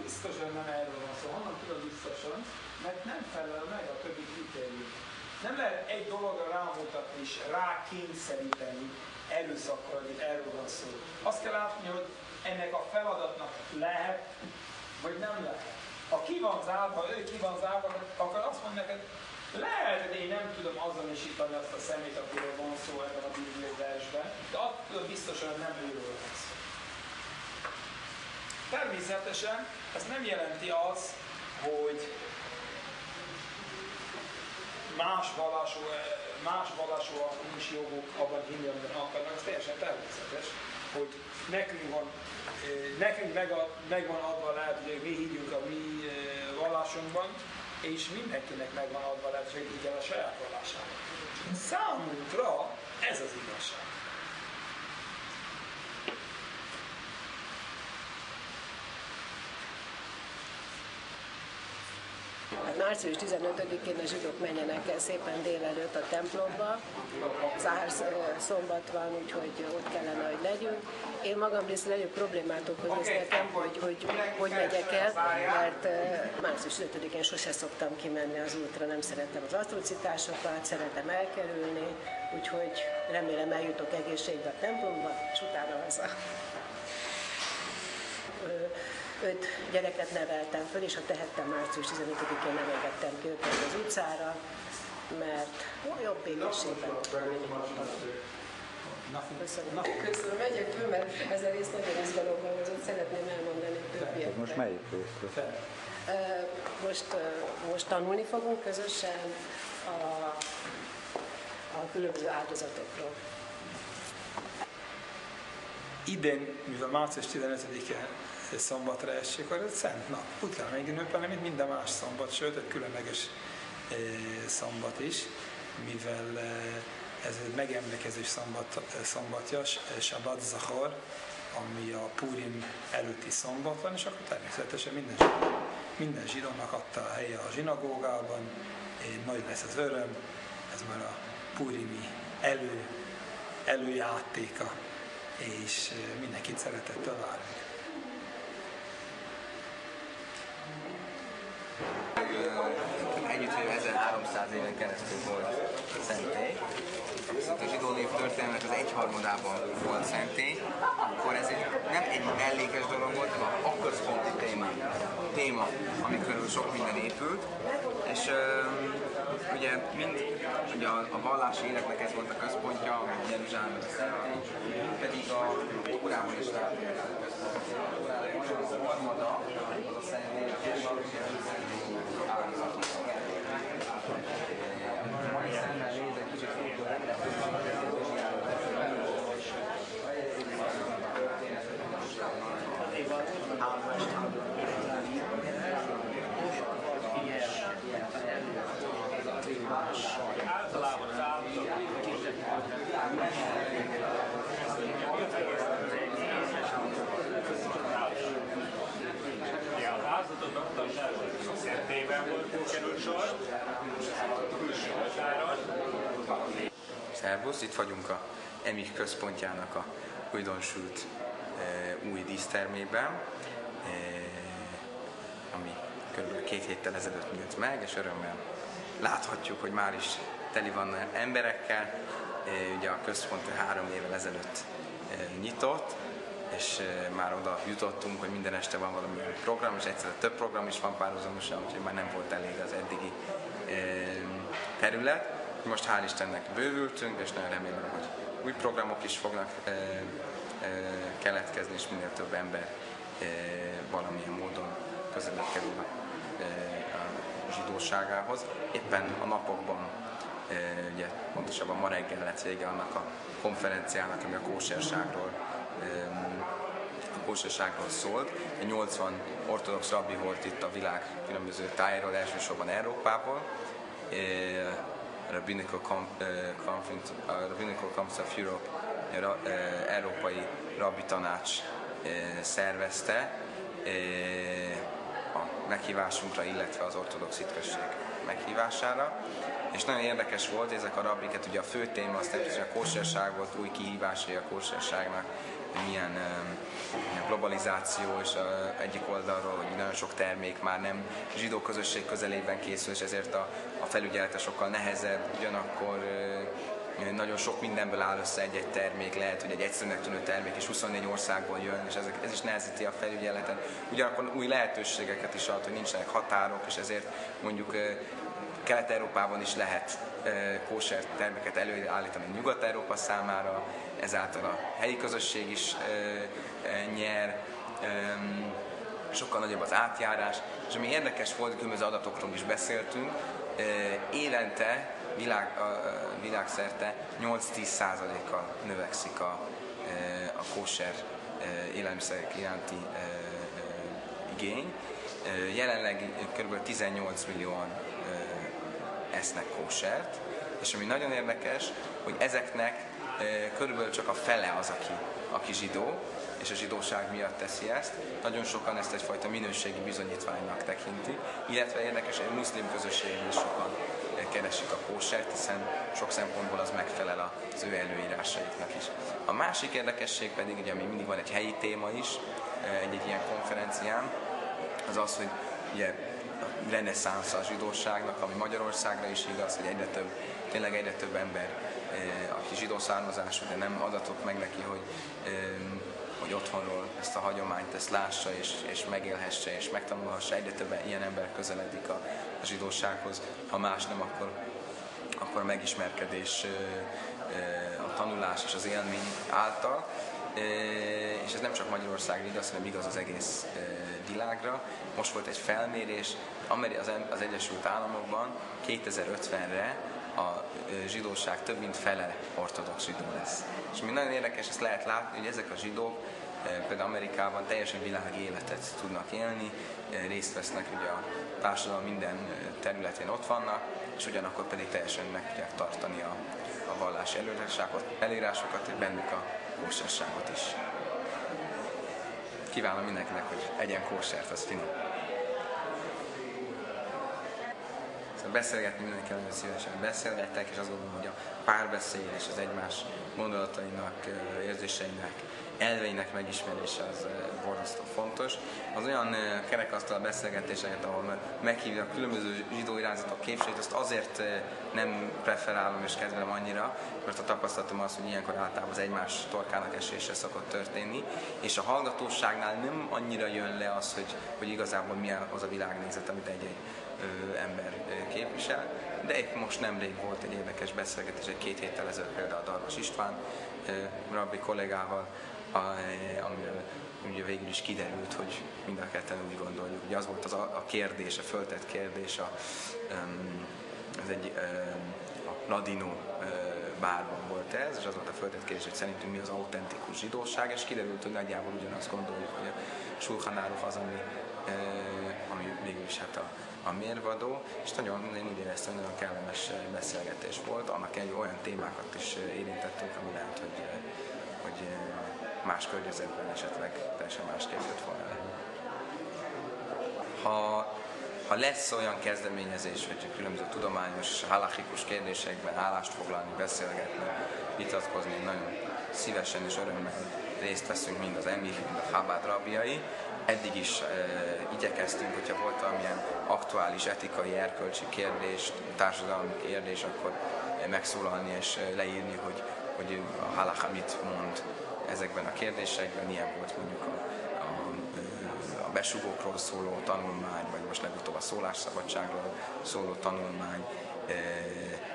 biztosan nem erről van szó. Honnan tudod biztosan? Mert nem felel meg a többi kritérium. Nem lehet egy dologra rámutatni és rákényszeríteni erőszakkal, hogy erről van szó. Azt kell látni, hogy ennek a feladatnak lehet, vagy nem lehet. Ha ki van zárva, ő ki van zárva, akkor azt mondja neked, lehet, hogy én nem tudom azonosítani azt a szemét, akiről van szó ebben a bibliai versben, de attól biztosan nem őről van szó. Természetesen ez nem jelenti az, hogy más vallásúak nincs joguk abban hinni, amiben akarnak, ez teljesen természetes, hogy nekünk megvan adva lehet, hogy mi higgyünk a mi vallásunkban, és mindenkinek megvan adva lehet, hogy higgyen a saját vallásában. Számunkra ez az igazság. Március 15-én a zsidók menjenek el szépen délelőtt a templomba, zár szombat van, úgyhogy ott kellene, hogy legyünk. Én magam részt nagyobb problémát okoz nekem, hogy megyek el, mert március 15-én sose szoktam kimenni az útra, nem szeretem az atrocitásokat, szeretem elkerülni, úgyhogy remélem eljutok egészségbe a templomba, és utána haza. 5 gyereket neveltem föl, és ha tehettem, március 15-én nem engedtem ki őket az utcára, mert jobb egészségben ott van, mint mondtam. Köszönöm, megyek föl, mert ez a rész nagyon izgalomban hozott, szeretném elmondani többieknek. Most melyik részről? Most tanulni fogunk közösen a különböző áldozatokról. Idén, mivel március 15-e szombatra esik, akkor ez szent nap. Úgy kell megünnepelni, mint minden más szombat, sőt, egy különleges szombat is, mivel ez egy megemlékezés szombatja, Shabbat Zachor, ami a Purim előtti szombat van, és akkor természetesen minden zsidónak adta a helye a zsinagógában, nagy lesz az öröm, ez már a Purimi előjátéka, és mindenkit szeretettel várunk. Együtt, hogy 1300 éven keresztül volt szentély, viszont a zsidó név történelmek az 1/3-ában volt szentély, akkor ez nem egy mellékes dolog volt, hanem a központi téma, ami körül sok minden épült, és ugye a vallási életnek ez volt a központja, a Jeruzsálem a szentély, pedig a Tórában is látjuk ezt a központot. A harmada a szentély, és a áldozatok. Mai szemmel nézek, kicsit általában az áldozatok az áldozatoknak is a szentélyben volt, került sor, külső határon. Szervusz, itt vagyunk a EMIK központjának a újdonsült új dísztermében, ami kb. 2 héttel ezelőtt nyílt meg, és örömmel láthatjuk, hogy már is teli van emberekkel. Ugye a központ 3 évvel ezelőtt nyitott, és már oda jutottunk, hogy minden este van valami program, és egyszerűen több program is van párhuzamosan, úgyhogy már nem volt elég az eddigi terület. Most hál' Istennek bővültünk, és nagyon remélem, hogy új programok is fognak keletkezni, és minél több ember valamilyen módon közelebb kerül a zsidóságához. Éppen a napokban, ugye pontosabban ma reggel lett vége annak a konferenciának, ami a kóserságról szólt. 80 ortodox rabbi volt itt a világ különböző tájáról, elsősorban Európából. Rabbinical Council of Europe, Európai Rabbi Tanács szervezte a meghívásunkra, illetve az ortodox hitközség meghívására. És nagyon érdekes volt, ezek a rabbiket, ugye a fő téma az természetesen a kóserság volt, új kihívásai a kóserságnak, milyen globalizáció, és egyik oldalról, hogy nagyon sok termék már nem zsidó közösség közelében készül, és ezért a felügyelete sokkal nehezebb, ugyanakkor nagyon sok mindenből áll össze egy-egy termék, lehet, hogy egy egyszerűnek tűnő termék is 24 országból jön, és ez is nehezíti a felügyeletet. Ugyanakkor új lehetőségeket is ad, hogy nincsenek határok, és ezért mondjuk Kelet-Európában is lehet kóser terméket előállítani Nyugat-Európa számára, ezáltal a helyi közösség is nyer, sokkal nagyobb az átjárás, és ami érdekes volt, különböző adatokról is beszéltünk, évente világszerte 8-10%-kal növekszik a kóser élelmiszerek iránti igény. Jelenleg kb. 18 millióan esznek kósert, és ami nagyon érdekes, hogy ezeknek körülbelül csak a fele az, aki zsidó, és a zsidóság miatt teszi ezt. Nagyon sokan ezt egyfajta minőségi bizonyítványnak tekintik, illetve érdekes, hogy a muszlim közösségben is sokan keresik a kósert, hiszen sok szempontból az megfelel az ő előírásaiknak is. A másik érdekesség pedig, ugye, ami mindig van egy helyi téma is, egy ilyen konferencián, az az, hogy ugye a reneszánsz a zsidóságnak, ami Magyarországra is igaz, hogy egyre több ember, aki zsidó származású, de nem adatok meg neki, hogy otthonról ezt a hagyományt, ezt lássa és megélhesse és megtanulhassa, egyre több ilyen ember közeledik a zsidósághoz, ha más nem, akkor a megismerkedés, a tanulás és az élmény által. És ez nem csak Magyarországra igaz, hanem igaz az egész világra. Most volt egy felmérés, az Egyesült Államokban 2050-re a zsidóság több mint fele ortodox zsidó lesz. És mi nagyon érdekes, ezt lehet látni, hogy ezek a zsidók például Amerikában teljesen világi életet tudnak élni, részt vesznek ugye a társadalom minden területén ott vannak, és ugyanakkor pedig teljesen meg tudják tartani a vallási előírásokat, bennük a kóserságot is. Kívánom mindenkinek, hogy egyen kósert, az finom. Beszélgetni mindenkivel nagyon szívesen beszélgettek, és azt gondolom, hogy a párbeszéd és az egymás gondolatainak, érzéseinek, elveinek megismerése az borzasztó fontos. Az olyan kerekasztal beszélgetéseket, ahol meghívják különböző zsidó irányzatok képviselőit, azt azért nem preferálom és kedvelem annyira, mert a tapasztalatom az, hogy ilyenkor általában az egymás torkának esése szokott történni, és a hallgatóságnál nem annyira jön le az, hogy igazából milyen az a világnézet, amit egy ember képvisel, de épp most nemrég volt egy érdekes beszélgetés, 2 héttel ezelőtt például Darvas István rabbi kollégával, amiről ugye végül is kiderült, hogy mind a ketten úgy gondoljuk. Ugye az volt a kérdés, a föltett kérdés, az egy a Ladino bárban volt ez, és az volt a föltett kérdés, hogy szerintünk mi az autentikus zsidóság, és kiderült, hogy nagyjából ugyanazt gondoljuk, hogy a Shulchan Aruch az, ami végül is hát a mérvadó, és én úgy éreztem, hogy nagyon kellemes beszélgetés volt, annak egy olyan témákat is érintettünk, ami lehet, hogy más környezetben esetleg teljesen másképp jött volna le. Ha lesz olyan kezdeményezés, hogy különböző tudományos és halachikus kérdésekben állást foglalni, beszélgetni, vitatkozni, nagyon szívesen és örömmel részt veszünk mind az Emir, mind a Chabad rabbiai. Eddig is igyekeztünk, hogyha volt valamilyen aktuális etikai, erkölcsi kérdés, társadalmi kérdés, akkor megszólalni és leírni, hogy a halacha mit mond ezekben a kérdésekben. Ilyen volt mondjuk a besugókról szóló tanulmány, vagy most legutóbb a szólásszabadságról szóló tanulmány.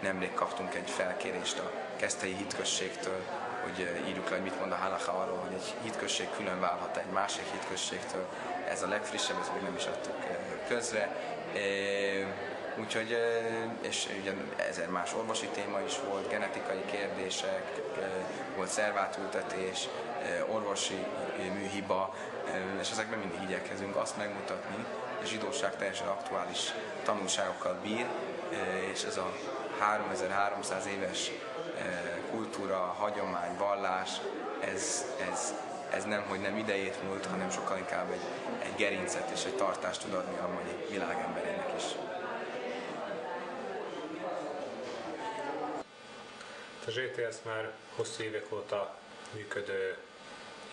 Nemrég kaptunk egy felkérést a Keszthelyi hitközségtől, hogy írjuk le, hogy mit mond a halacha arról, hogy egy hitközség külön válhat egy másik hitközségtől. Ez a legfrissebb, ezt még nem is adtuk közre. Úgyhogy, és ugye 1000 más orvosi téma is volt, genetikai kérdések, volt szervátültetés, orvosi műhiba, és ezekben mindig igyekezünk azt megmutatni, hogy a zsidóság teljesen aktuális tanulságokkal bír, és ez a 3300 éves kultúra, hagyomány, vallás, ez nem idejét múlt, hanem sokkal inkább egy gerincet és egy tartást tud adni a mai világemberének is. A ZTS már hosszú évek óta működő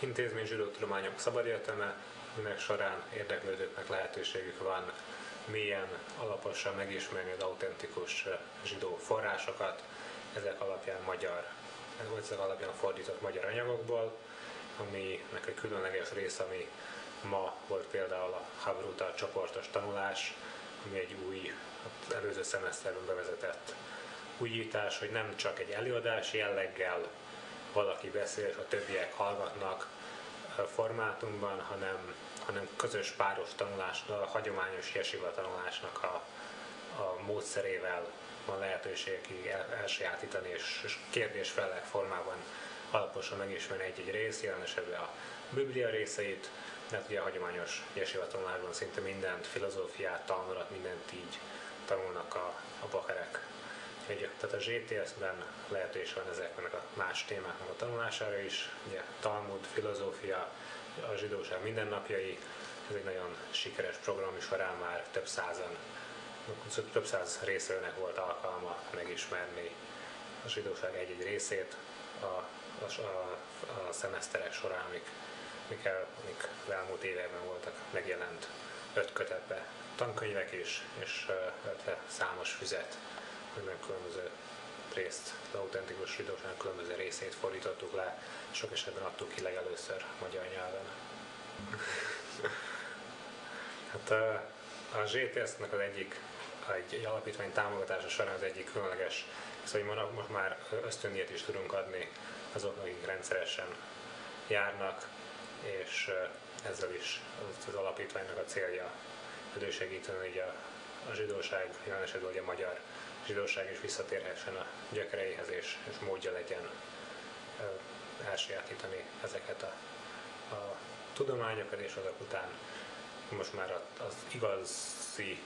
intézmény zsidótudományok szabadegyeteme, aminek során érdeklődőknek lehetőségük van mélyen, alaposan megismerni az autentikus zsidó forrásokat, ezek alapján fordított magyar anyagokból, aminek egy különleges része, ami ma volt például a Havruta csoportos tanulás, ami egy új, az előző szemeszterben bevezetett újítás, hogy nem csak egy előadás jelleggel valaki beszél, és a többiek hallgatnak formátumban, hanem közös páros tanulás, a hagyományos jesiva tanulásnak a módszerével van lehetőség elsajátítani, és kérdés-felek formában alaposan megismerni egy-egy rész, jelen esetben a Biblia részeit, mert ugye a hagyományos jesiva tanulásban szinte mindent, filozófiát, talmudat, mindent így tanulnak a bakerek. Tehát a ZTS-ben lehetőség van ezeknek a más témáknak a tanulására is, ugye Talmud, filozófia, a zsidóság mindennapjai, ez egy nagyon sikeres program, és során már több száz részvevőnek volt alkalma megismerni a zsidóság egy-egy részét a szemeszterek során, amik elmúlt években voltak megjelent 5 kötetbe tankönyvek is, és számos füzet, amiben különböző részt, az autentikus zsidóság különböző részét fordítottuk le, sok esetben adtuk ki legelőször magyar nyelven. Hát a ZTS-nek az egy alapítvány támogatása során az egyik különleges, szóval most már ösztöndíjat is tudunk adni azoknak, akik rendszeresen járnak, és ezzel is az alapítványnak a célja elősegíteni, hogy a zsidóság, jelen esetben hogy a magyar zsidóság is visszatérhessen a gyökereihez, és módja legyen elsajátítani ezeket a tudományokat, és azok után most már az igazi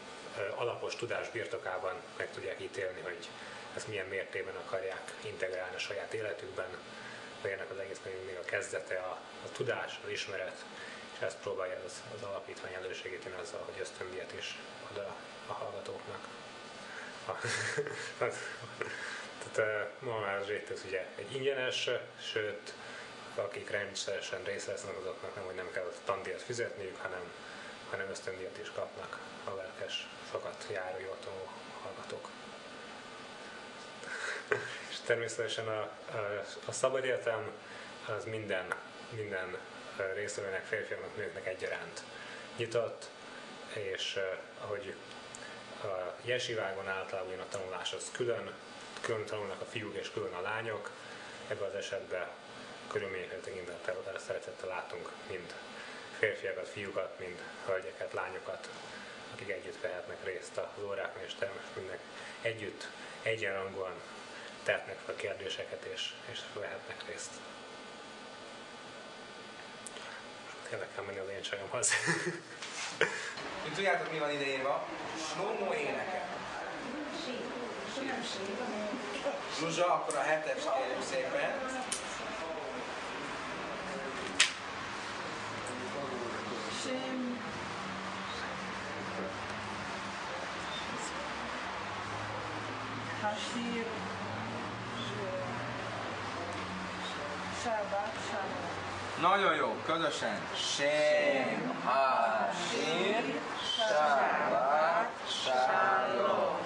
alapos tudás birtokában meg tudják ítélni, hogy ezt milyen mértékben akarják integrálni a saját életükben, vagy ennek az egésznek még a kezdete a tudás, az ismeret, és ezt próbálja az alapítvány elősegíteni azzal, hogy ösztöndíjat is ad a hallgatóknak. Tehát ma már az ZTS ugye egy ingyenes, sőt, akik rendszeresen részt vesznek, azoknak nem, hogy nem kell tandíjat fizetniük, hanem ösztöndíjat is kapnak a lelkes, sokat járó, jól tanuló hallgatók. És természetesen a szabadegyetem az minden résztvevőnek, férfiaknak, nőknek egyaránt nyitott, és ahogy a jesivágon általában a tanulás az külön tanulnak a fiúk és külön a lányok, ebben az esetben körülményeket tekintve szeretettel látunk mind férfiakat, fiúkat, mind hölgyeket, lányokat, akik együtt vehetnek részt az órákon, és természetesen mindenki együtt, egyenrangúan tehetnek fel kérdéseket, és vehetnek részt. Tényleg kell menni az én csajomhoz. Tudjátok, mi van ideírva? Slómó énekel. Zsuzsa, akkor a 7-es kérjük szépen. Hasír, Sábát, Sábát. Nagyon jó, közösen. Shem, Hasír, Sábát, Shalom.